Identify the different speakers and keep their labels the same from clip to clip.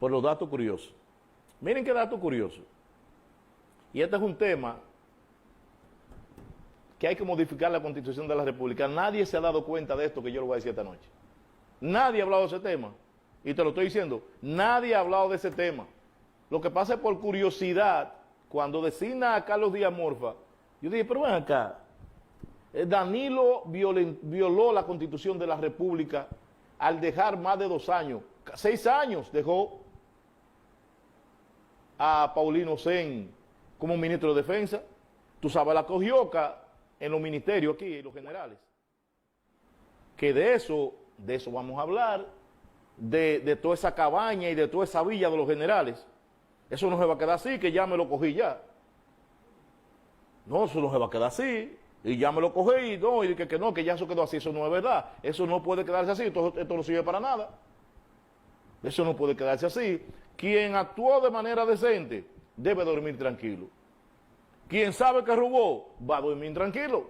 Speaker 1: por los datos curiosos. Miren qué dato curioso. Y este es un tema que hay que modificar la Constitución de la República. Nadie se ha dado cuenta de esto que yo lo voy a decir esta noche. Nadie ha hablado de ese tema. Y te lo estoy diciendo, nadie ha hablado de ese tema. Lo que pasa es por curiosidad, cuando designa a Carlos Díaz Morfa, yo dije, pero ven acá, Danilo violó la Constitución de la República al dejar más de 2 años, 6 años dejó a Paulino Sen como ministro de Defensa. Tú sabes la cogioca en los ministerios aquí, en los generales. Que de eso vamos a hablar, de toda esa cabaña y de toda esa villa de los generales. Eso no se va a quedar así, que ya me lo cogí ya. No, eso no se va a quedar así, y ya me lo cogí, no, y que no, que ya eso quedó así. Eso no es verdad. Eso no puede quedarse así, esto no sirve para nada. Eso no puede quedarse así. Quien actuó de manera decente debe dormir tranquilo. Quien sabe que robó va a dormir tranquilo.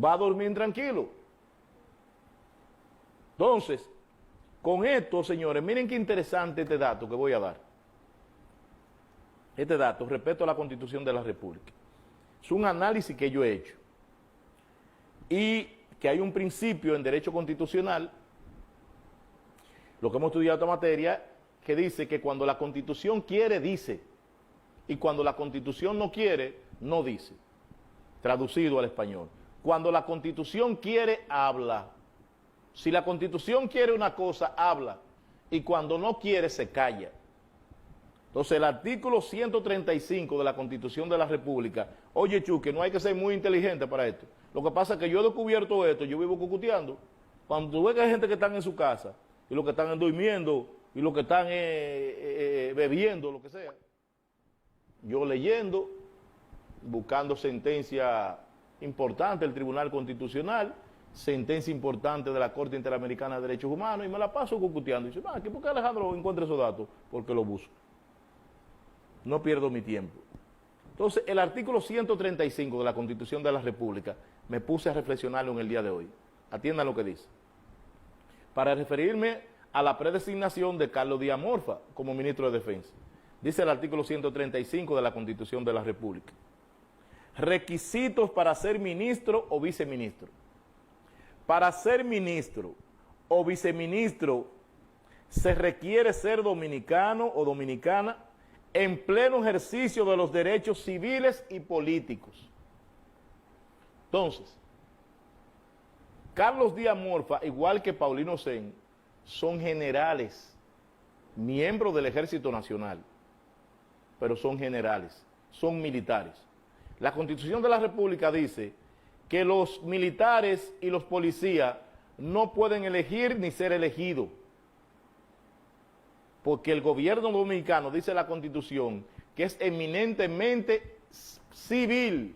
Speaker 1: Va a dormir tranquilo. Entonces, con esto, señores, miren qué interesante este dato que voy a dar. Este dato, respecto a la Constitución de la República. Es un análisis que yo he hecho. Y que hay un principio en derecho constitucional, lo que hemos estudiado esta materia, que dice que cuando la Constitución quiere, dice. Y cuando la Constitución no quiere, no dice. Traducido al español. Cuando la Constitución quiere, habla. Si la Constitución quiere una cosa, habla. Y cuando no quiere, se calla. Entonces, el artículo 135 de la Constitución de la República, oye, Chuque, no hay que ser muy inteligente para esto. Lo que pasa es que yo he descubierto esto, yo vivo cucuteando. Cuando tú ves que hay gente que están en su casa, y los que están durmiendo, y los que están bebiendo, lo que sea, yo leyendo, buscando sentencia importante del Tribunal Constitucional, sentencia importante de la Corte Interamericana de Derechos Humanos, y me la paso cucuteando. Y dice, ¿por qué Alejandro encuentra esos datos? Porque lo busco. No pierdo mi tiempo. Entonces, el artículo 135 de la Constitución de la República, me puse a reflexionarlo en el día de hoy. Atiendan lo que dice. Para referirme a la predesignación de Carlos Díaz Morfa como ministro de Defensa. Dice el artículo 135 de la Constitución de la República. Requisitos para ser ministro o viceministro. Para ser ministro o viceministro se requiere ser dominicano o dominicana en pleno ejercicio de los derechos civiles y políticos. Entonces, Carlos Díaz Morfa, igual que Paulino Sen, son generales, miembros del Ejército Nacional, pero son generales, son militares. La Constitución de la República dice que los militares y los policías no pueden elegir ni ser elegidos, porque el gobierno dominicano, dice la Constitución, que es eminentemente civil.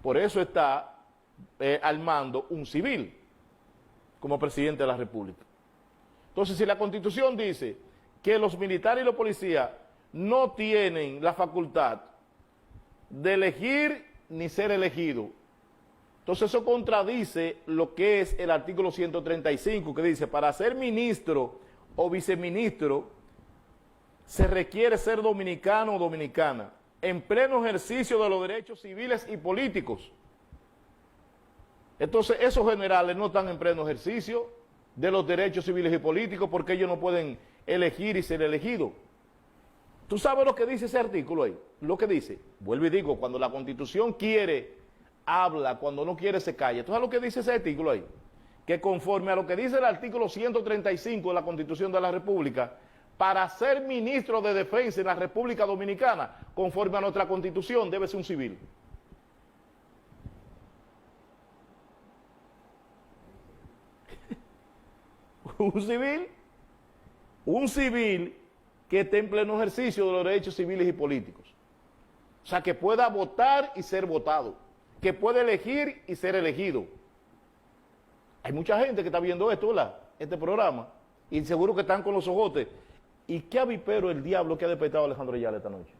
Speaker 1: Por eso está al mando un civil, como presidente de la República. Entonces, si la Constitución dice que los militares y los policías no tienen la facultad de elegir ni ser elegidos, entonces eso contradice lo que es el artículo 135, que dice, para ser ministro o viceministro, se requiere ser dominicano o dominicana, en pleno ejercicio de los derechos civiles y políticos. Entonces, esos generales no están en pleno ejercicio de los derechos civiles y políticos porque ellos no pueden elegir y ser elegidos. ¿Tú sabes lo que dice ese artículo ahí? Lo que dice, vuelvo y digo, cuando la Constitución quiere, habla, cuando no quiere, se calla. ¿Tú sabes lo que dice ese artículo ahí? Que conforme a lo que dice el artículo 135 de la Constitución de la República, para ser ministro de Defensa en la República Dominicana, conforme a nuestra Constitución, debe ser un civil. Un civil que esté en pleno ejercicio de los derechos civiles y políticos. O sea, que pueda votar y ser votado, que pueda elegir y ser elegido. Hay mucha gente que está viendo esto, ¿verdad? Este programa, y seguro que están con los ojotes. ¿Y qué avipero el diablo que ha despertado a Alejandro Ayala esta noche?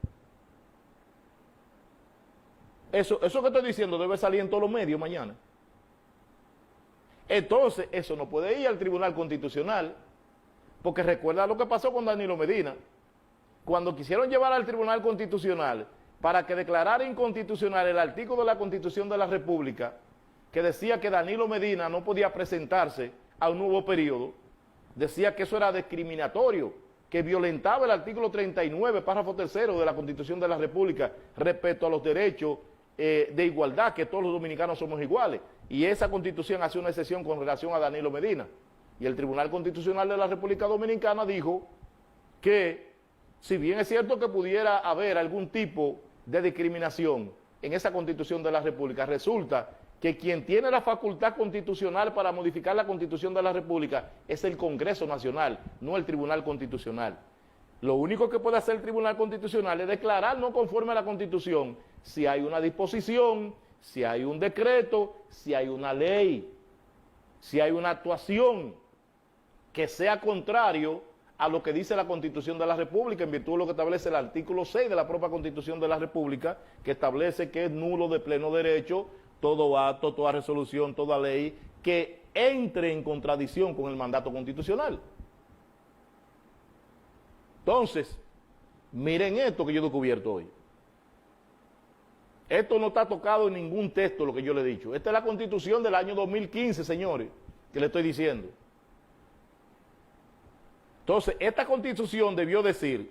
Speaker 1: Eso que estoy diciendo debe salir en todos los medios mañana. Entonces, eso no puede ir al Tribunal Constitucional. Porque recuerda lo que pasó con Danilo Medina. Cuando quisieron llevar al Tribunal Constitucional para que declarara inconstitucional el artículo de la Constitución de la República que decía que Danilo Medina no podía presentarse a un nuevo periodo, decía que eso era discriminatorio, que violentaba el artículo 39, párrafo tercero de la Constitución de la República respecto a los derechos de igualdad, que todos los dominicanos somos iguales. Y esa Constitución hace una excepción con relación a Danilo Medina. Y el Tribunal Constitucional de la República Dominicana dijo que, si bien es cierto que pudiera haber algún tipo de discriminación en esa Constitución de la República, resulta que quien tiene la facultad constitucional para modificar la Constitución de la República es el Congreso Nacional, no el Tribunal Constitucional. Lo único que puede hacer el Tribunal Constitucional es declarar no conforme a la Constitución si hay una disposición, si hay un decreto, si hay una ley, si hay una actuación que sea contrario a lo que dice la Constitución de la República, en virtud de lo que establece el artículo 6 de la propia Constitución de la República, que establece que es nulo de pleno derecho todo acto, toda resolución, toda ley que entre en contradicción con el mandato constitucional. Entonces, miren esto que yo he descubierto hoy. Esto no está tocado en ningún texto, lo que yo le he dicho. Esta es la Constitución del año 2015, señores, que le estoy diciendo. Entonces, esta Constitución debió decir,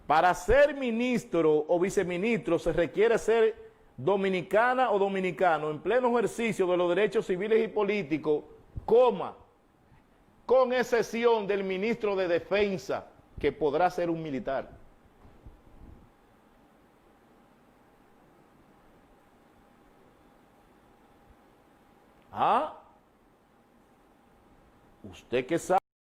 Speaker 1: para ser ministro o viceministro se requiere ser dominicana o dominicano en pleno ejercicio de los derechos civiles y políticos, coma, con excepción del ministro de Defensa, que podrá ser un militar. Ah, usted que sabe.